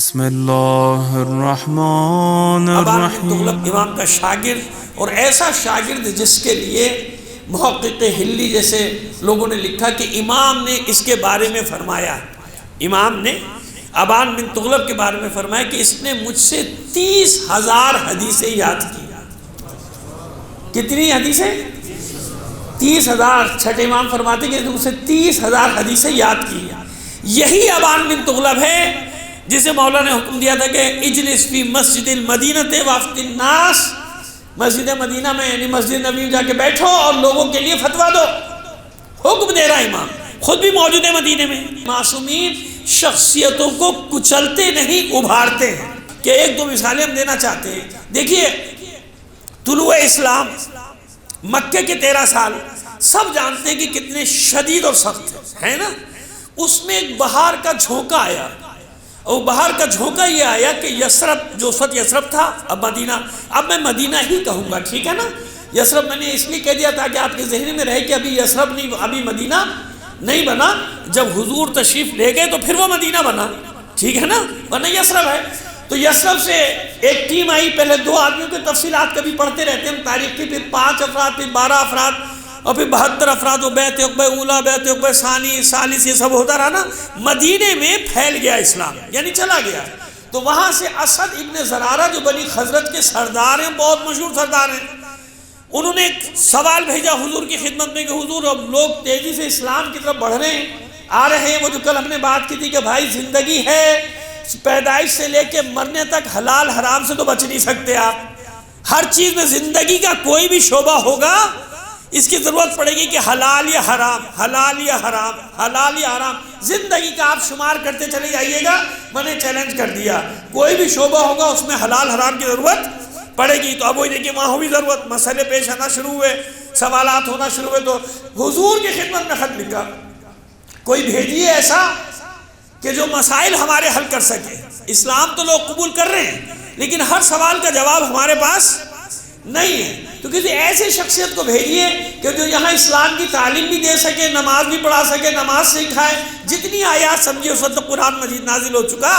بسم اللہ الرحمن ابان الرحیم۔ بن تغلب امام کا شاگرد، اور ایسا شاگرد جس کے لیے محقق ہلی جیسے لوگوں نے لکھا کہ امام نے اس کے بارے میں فرمایا، امام نے ابان بن تغلب کے بارے میں فرمایا کہ اس نے مجھ سے 30,000 حدیثیں یاد کی۔ کتنی حدیثیں؟ 30,000۔ چھٹے امام فرماتے کہ مجھ سے 30,000 حدیثیں یاد کی۔ یہی ابان بن تغلب ہے جسے مولا نے حکم دیا تھا کہ اجلس فی مسجد المدینہ وافت الناس، مسجد مدینہ میں یعنی مسجد نبی میں جا کے بیٹھو اور لوگوں کے لیے فتویٰ دو۔ حکم دے رہا امام، خود بھی موجود ہے مدینے میں۔ معصومین شخصیتوں کو کچلتے نہیں، ابھارتے ہیں۔ کہ ایک دو مثالیں ہم دینا چاہتے ہیں۔ دیکھیے طلوع اسلام مکے کے 13 سال سب جانتے ہیں کہ کتنے شدید اور سخت ہے نا۔ اس میں ایک بہار کا جھونکا آیا، اور بہار کا جھونکا یہ آیا کہ یثرب، جو اس وقت یثرب تھا اب مدینہ، اب میں مدینہ ہی کہوں گا، ٹھیک ہے نا۔ یثرب میں نے اس لیے کہہ دیا تاکہ آپ کے ذہن میں رہے کہ ابھی یثرب نہیں، ابھی مدینہ نہیں بنا، جب حضور تشریف لے گئے تو پھر وہ مدینہ بنا، ٹھیک ہے نا، ورنہ یثرب ہے۔ تو یثرب سے ایک ٹیم آئی، پہلے 2 آدمیوں کی تفصیلات کبھی پڑھتے رہتے ہیں ہم تاریخ کی، پھر 5 افراد، پھر 12 افراد، اور پھر 72 افراد، و بیعت عقبہ اولا، بیعت عقبہ ثانی، ثالث، یہ سب ہوتا رہا نا۔ مدینے میں پھیل گیا اسلام، یعنی چلا گیا۔ تو وہاں سے اسد ابن زرارہ جو بنی خزرج کے سردار ہیں، بہت مشہور سردار ہیں، انہوں نے ایک سوال بھیجا حضور کی خدمت میں کہ حضور اب لوگ تیزی سے اسلام کی طرف بڑھ رہے ہیں، آ رہے ہیں۔ وہ جو کل ہم نے بات کی تھی کہ بھائی زندگی ہے، پیدائش سے لے کے مرنے تک حلال حرام سے تو بچ نہیں سکتے آپ۔ ہر چیز میں زندگی کا کوئی بھی شعبہ ہوگا، اس کی ضرورت پڑے گی کہ حلال یا حرام، حلال یا حرام، حلال یا حرام، زندگی کا آپ شمار کرتے چلے جائیے گا۔ میں نے چیلنج کر دیا، کوئی بھی شعبہ ہوگا اس میں حلال حرام کی ضرورت پڑے گی۔ تو اب وہی دیکھیے وہاں بھی ضرورت، مسئلے پیش آنا شروع ہوئے، سوالات ہونا شروع ہوئے، تو حضور کی خدمت میں خط لکھا، کوئی بھیجیے ایسا کہ جو مسائل ہمارے حل کر سکے۔ اسلام تو لوگ قبول کر رہے ہیں، لیکن ہر سوال کا جواب ہمارے پاس نہیں ہے، تو کسی ایسے شخصیت کو بھیجیے کہ جو یہاں اسلام کی تعلیم بھی دے سکے، نماز بھی پڑھا سکے، نماز سکھائے، جتنی آیات سمجھے اس وقت قرآن مجید نازل ہو چکا،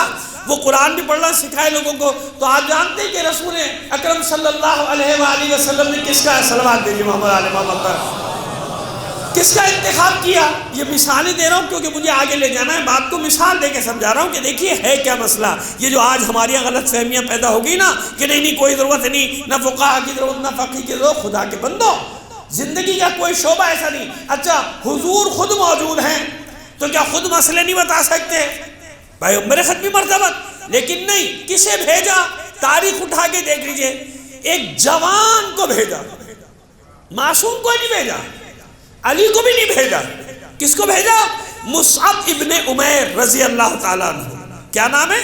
وہ قرآن بھی پڑھنا سکھائے لوگوں کو۔ تو آپ جانتے ہیں کہ رسول اکرم صلی اللہ علیہ وآلہ وسلم نے کس کا صلوات بھیجی محمد علیہ محمد پر، کس کا انتخاب کیا؟ یہ مثالیں دے رہا ہوں کیونکہ مجھے آگے لے جانا ہے، بات کو مثال دے کے سمجھا رہا ہوں کہ دیکھیے ہے کیا مسئلہ۔ یہ جو آج ہماری غلط فہمیاں پیدا ہو گئی نا کہ نہیں کوئی ضرورت نہیں، نہ فقہا کی ضرورت، نہ فقیہ کی ضرورت، خدا کے بندو زندگی کا کوئی شعبہ ایسا نہیں۔ اچھا حضور خود موجود ہیں تو کیا خود مسئلے نہیں بتا سکتے؟ بھائی میرے خط بھی مرتبت، لیکن نہیں، کسے بھیجا؟ تاریخ اٹھا کے دیکھ لیجئے، ایک جوان کو بھیجا، معصوم کو نہیں بھیجا، علی کو بھی نہیں بھیجا۔ کس کو بھیجا؟ مصعب ابن عمیر رضی اللہ تعالیٰ عنہ۔ کیا نام ہے؟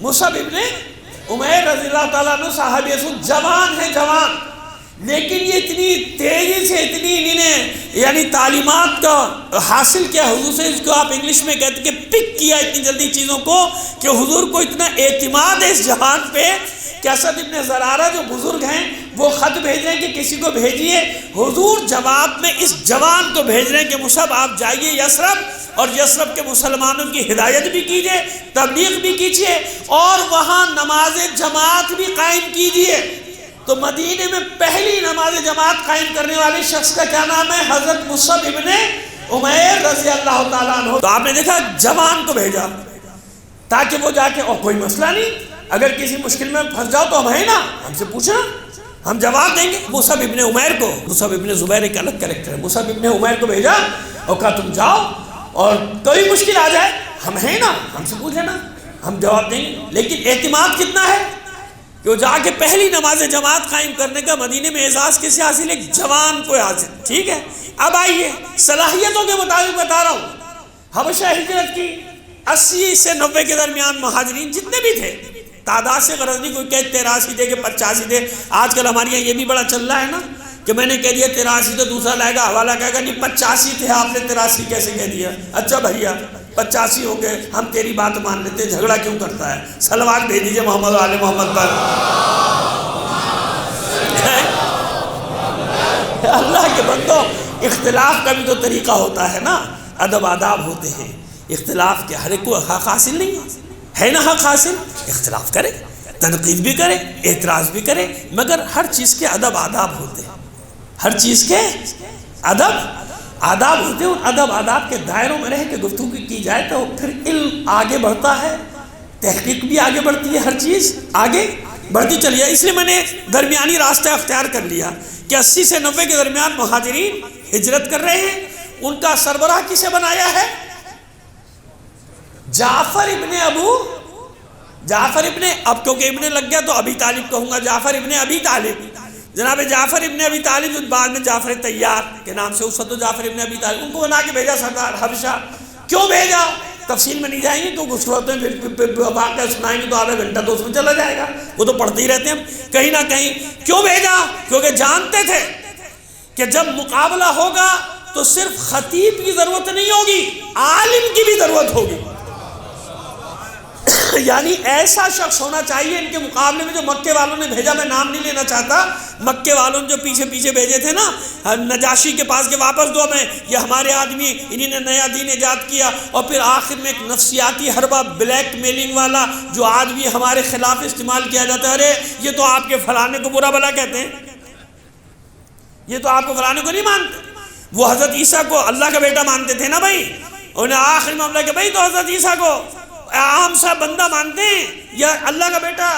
مصعب ابن عمیر رضی اللہ تعالیٰ عنہ، صحابی رسول، جوان ہے، جوان، لیکن یہ اتنی تیزی سے اتنی انہیں یعنی تعلیمات کا حاصل کیا حضور سے، اس کو آپ انگلش میں کہتے ہیں کہ پک کیا اتنی جلدی چیزوں کو کہ حضور کو اتنا اعتماد ہے اس جہان پہ کہ اسد ابن زرارہ جو بزرگ ہیں وہ خط بھیج رہے ہیں کہ کسی کو بھیجیے۔ حضور جواب میں اس جوان کو بھیج رہے ہیں کہ مصعب آپ جائیے یثرب، اور یثرب کے مسلمانوں کی ہدایت بھی کیجیے، تبلیغ بھی کیجیے، اور وہاں نماز جماعت بھی قائم کیجیے۔ تو مدینے میں پہلی نماز جماعت قائم کرنے والے شخص کا کیا نام ہے؟ حضرت مصعب ابن عمیر رضی اللہ تعالیٰ عنہ۔ تو آپ نے دیکھا جوان کو بھیجا تاکہ وہ جا کے، اور کوئی مسئلہ نہیں، اگر کسی مشکل میں پھنس جاؤ تو ہم ہیں نا، ہم سے پوچھنا، ہم جواب دیں گے۔ مصعب ابن عمیر کو، مصعب ابن زبیر ایک الگ کریکٹر ہے، مصعب ابن عمیر کو بھیجا اور کہا تم جاؤ اور کوئی مشکل آ جائے ہم ہیں نا، ہم سے پوچھ لینا، ہم جواب دیں گے۔ لیکن اعتماد کتنا ہے کہ وہ جا کے پہلی نماز جماعت قائم کرنے کا مدینے میں اعزاز کسے حاصل ہے؟ ایک جوان کو حاصل۔ ٹھیک ہے، اب آئیے صلاحیتوں کے مطابق بتا رہا ہوں۔ حبشہ ہجرت کی 80 سے 90 کے درمیان مہاجرین جتنے بھی تھے، تعداد سے غرض نہیں، کوئی کہ 83 تھے کہ 85 تھے۔ آج کل ہمارے یہاں یہ بھی بڑا چل رہا ہے نا کہ میں نے کہہ دیا 83 تو دوسرا لائے گا حوالہ کہے گا نہیں 85 تھے، آپ نے 83 کیسے کہہ دیا؟ اچھا بھیا 85 ہو گئے، ہم تیری بات مان لیتے، جھگڑا کیوں کرتا ہے؟ صلوات بھیج دیجیے محمد علیہ محمد پر۔ اللہ کے بندو، اختلاف کا بھی تو طریقہ ہوتا ہے نا، ادب آداب ہوتے ہیں، اختلاف کے ہر ایک کو حق حاصل نہیں ہے نا حق حاصل، اختلاف کرے، تنقید بھی کرے، اعتراض بھی کرے، مگر ہر چیز کے ادب آداب ہوتے ہیں، ہر چیز کے ادب آداب ہوتے ہیں، اور ادب آداب کے دائروں میں رہ کے گفتگو کی جائے تو پھر علم آگے بڑھتا ہے، تحقیق بھی آگے بڑھتی ہے، ہر چیز آگے بڑھتی چلی ہے۔ اس لیے میں نے درمیانی راستہ اختیار کر لیا کہ 80 سے 90 کے درمیان مہاجرین ہجرت کر رہے ہیں، ان کا سربراہ کسے بنایا ہے؟ جعفر ابن اب کیونکہ ابن لگ گیا تو ابی طالب کہوں گا، جعفر ابن ابی طالب، جناب جعفر ابن ابی طالب جو بعد میں جعفر طیار کے نام سے اس وقت جعفر ابن ابی طالب، ان کو بنا کے بھیجا سردار حبشہ۔ کیوں بھیجا؟ تفصیل میں نہیں جائیں گے کیونکہ اس وقت میں واقعہ سنائیں گے تو آدھا گھنٹہ تو اس میں چلا جائے گا، وہ تو پڑھتے ہی رہتے ہیں کہیں نہ کہیں۔ کیوں بھیجا؟ کیونکہ جانتے تھے کہ جب مقابلہ ہوگا تو صرف خطیب کی ضرورت نہیں ہوگی، عالم کی بھی ضرورت ہوگی، یعنی ایسا شخص ہونا چاہیے ان کے مقابلے میں جو مکے والوں نے بھیجا۔ میں نام نہیں لینا چاہتا، مکے والوں نے جو پیچھے بھیجے تھے نا نجاشی کے پاس کے واپس دو میں، یہ ہمارے آدمی، انہی نے نیا دین ایجاد کیا، اور پھر آخر میں ایک نفسیاتی حربہ بلیک میلنگ والا جو آج بھی ہمارے خلاف استعمال کیا جاتا ہے، ارے یہ تو آپ کے فلانے کو برا بلا کہتے ہیں، یہ تو آپ کو فلانے کو نہیں مانتے۔ وہ حضرت عیسیٰ کو اللہ کا بیٹا مانتے تھے نا بھائی، انہیں آخر میں معاملہ کہ بھائی تو حضرت عیسیٰ کو عام سا بندہ مانتے ہیں یا اللہ کا بیٹا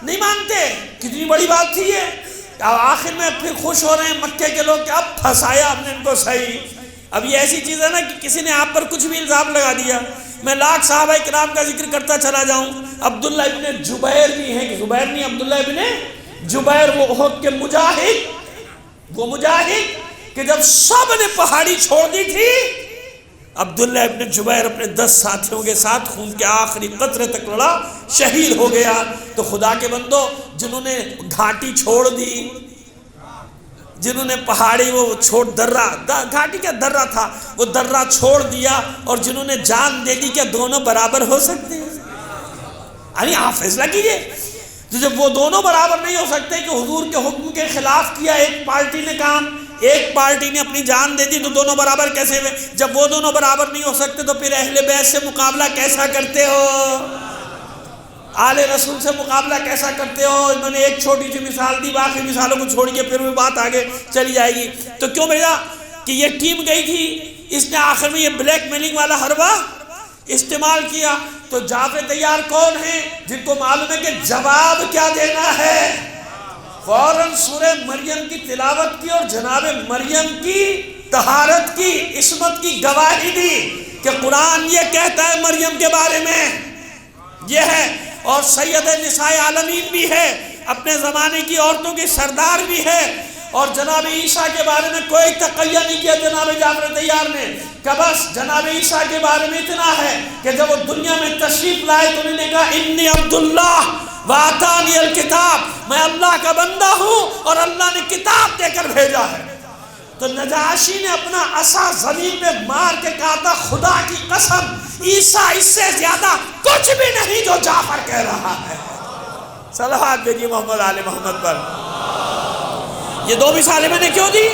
نہیں مانتے؟ کتنی بڑی بات تھی یہ۔ آخر میں پھر خوش ہو رہے ہیں مکے کے لوگ کہ اب پھنسایا ہم نے ان کو صحیح۔ اب یہ ایسی چیز ہے نا کہ کسی نے آپ پر کچھ بھی الزام لگا دیا۔ میں لاکھ صحابہ کرام کا ذکر کرتا چلا جاؤں، عبداللہ ابن جبیر بھی ہیں، زبیر نہیں، عبداللہ ابن جبیر، وہ احد کے مجاہد کہ جب سب نے پہاڑی چھوڑ دی تھی، عبداللہ ابن جبیر اپنے 10 ساتھیوں کے ساتھ خون کے آخری قطرے تک لڑا، شہید ہو گیا۔ تو خدا کے بندو، جنہوں نے گھاٹی چھوڑ دی، جنہوں نے پہاڑی وہ گھاٹی کا درہ تھا، وہ درہ چھوڑ دیا، اور جنہوں نے جان دے دی، کیا دونوں برابر ہو سکتے ہیں؟ یعنی آپ فیصلہ کیجئے، تو جب وہ دونوں برابر نہیں ہو سکتے کہ حضور کے حکم کے خلاف کیا ایک پارٹی نے کام، ایک پارٹی نے اپنی جان دے دی، تو دونوں برابر کیسے ہوئے؟ جب وہ دونوں برابر نہیں ہو سکتے تو پھر اہل بیت سے مقابلہ کیسا کرتے ہو؟ آل رسول سے مقابلہ کیسا کرتے ہو؟ میں نے ایک چھوٹی سی مثال دی، باقی مثالوں کو چھوڑیے پھر وہ بات آگے چلی جائے گی۔ تو کیوں بھیجا کہ یہ ٹیم گئی تھی، اس نے آخر میں یہ بلیک میلنگ والا حربہ استعمال کیا۔ تو جعفر طیار کون ہیں؟ جن کو معلوم ہے کہ جواب کیا دینا ہے، فوراً سورہ مریم کی تلاوت کی اور جناب مریم کی طہارت کی، عصمت کی گواہی دی کہ قرآن یہ کہتا ہے مریم کے بارے میں، یہ ہے، اور سید نساء عالمین بھی ہے، اپنے زمانے کی عورتوں کی سردار بھی ہے، اور جناب عیسیٰ کے بارے میں کوئی تقیہ نہیں کیا جناب جعفر طیار نے، کہ بس جناب عیسیٰ کے بارے میں اتنا ہے کہ جب وہ دنیا میں تشریف لائے تو انہوں نے کہا انی عبداللہ وآتانی الکتاب، میں اللہ کا بندہ ہوں اور اللہ نے کتاب دے کر بھیجا ہے۔ تو نجاشی نے اپنا عصا زمین پہ مار کے کہا تھا خدا کی قسم عیسیٰ اس سے زیادہ کچھ بھی نہیں جو جعفر کہہ رہا ہے۔ صلوات بھیجیے محمد آل محمد پر۔ یہ دو مثالیں میں نے کیوں دی؟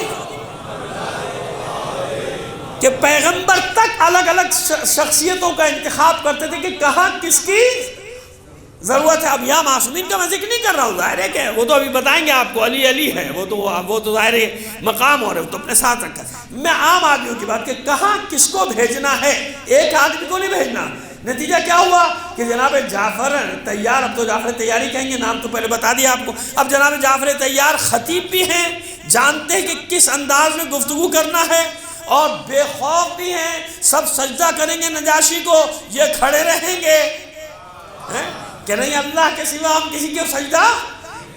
کہ پیغمبر تک الگ الگ شخصیتوں کا انتخاب کرتے تھے کہ کہاں کس کی ضرورت ہے۔ اب یہاں معصومین کا میں ذکر نہیں کر رہا ہوں، ظاہر ہے کہ وہ تو ابھی بتائیں گے آپ کو، علی علی ہے، وہ تو ظاہر مقام اور ہے، وہ تو اپنے ساتھ رکھا ہے۔ میں عام آدمیوں کی بات کہ کہاں کس کو بھیجنا ہے، ایک آدمی کو نہیں بھیجنا۔ نتیجہ کیا ہوا کہ جناب جعفر طیار، اب تو جعفر طیاری کہیں گے، نام تو پہلے بتا دیا آپ کو، اب جناب جعفر طیار خطیب بھی ہیں، جانتے ہیں کہ کس انداز میں گفتگو کرنا ہے، اور بے خوف بھی ہیں، سب سجدہ کریں گے نجاشی کو، یہ کھڑے رہیں گے کہ نہیں اللہ کے سوا ہم کسی کو سجدہ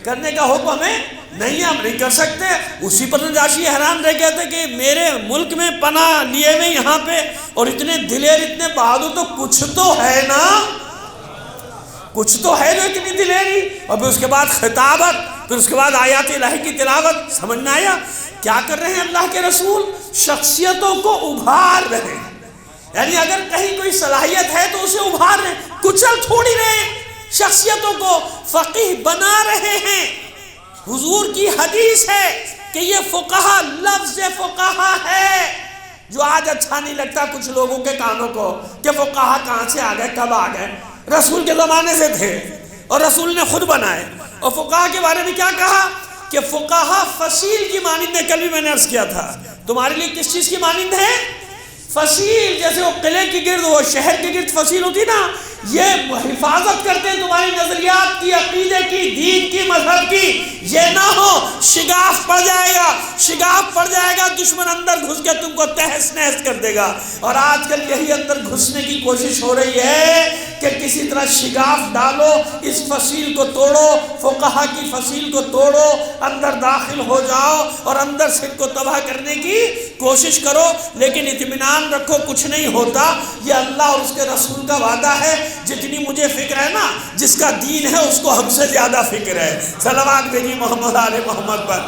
کرنے کا حکم ہمیں نہیں، ہم نہیں کر سکتے۔ اسی پر نجاشی حیران رہ گئے تھے کہ میرے ملک میں پناہ لیے ہوئے یہاں پہ، اور اتنے دلیر اتنے بہادر، تو کچھ تو ہے نا، کچھ تو ہے جو اتنی دلیری۔ اور پھر اس کے بعد خطابت، پھر اس کے بعد آیات الہی کی تلاوت، سمجھ میں آیا کیا کر رہے ہیں اللہ کے رسول؟ شخصیتوں کو ابھار رہے ہیں، یعنی اگر کہیں کوئی صلاحیت ہے تو اسے ابھار رہے ہیں، کچل تھوڑی رہے ہیں، شخصیتوں کو فقیہ بنا رہے ہیں۔ حضور کی حدیث ہے کہ یہ فقہا، لفظ فقہا ہے جو آج اچھا نہیں لگتا کچھ لوگوں کے کانوں کو، کہ فقہا کہاں سے آ گئے، کب آ گئے۔ رسول کے زمانے سے تھے اور رسول نے خود بنائے. اور فقہا کے بارے میں کیا کہا کہ فقہا فصیل کی مانند ہے. کل بھی میں نے عرض کیا تھا تمہارے لیے کس چیز کی مانند ہے؟ فصیل. جیسے وہ قلعے کی گرد وہ شہر کے گرد فصیل ہوتی نا، یہ حفاظت کرتے ہیں تمہاری نظریات کی، عقیدے کی، دین کی، مذہب کی. یہ نہ ہو شگاف پڑ جائے گا، شگاف پڑ جائے گا، دشمن اندر گھس کے تم کو تہس نہس کر دے گا. اور آج کل یہی اندر گھسنے کی کوشش ہو رہی ہے کہ کسی طرح شگاف ڈالو، اس فصیل کو توڑو، فقہا کی فصیل کو توڑو، اندر داخل ہو جاؤ اور اندر سے ان کو تباہ کرنے کی کوشش کرو. لیکن اطمینان رکھو کچھ نہیں ہوتا. یہ اللہ اور اس کے رسول کا وعدہ ہے. جتنی مجھے فکر ہے نا، جس کا دین ہے اس کو ہم سے زیادہ فکر ہے. صلوات بھیجی محمد آل محمد پر.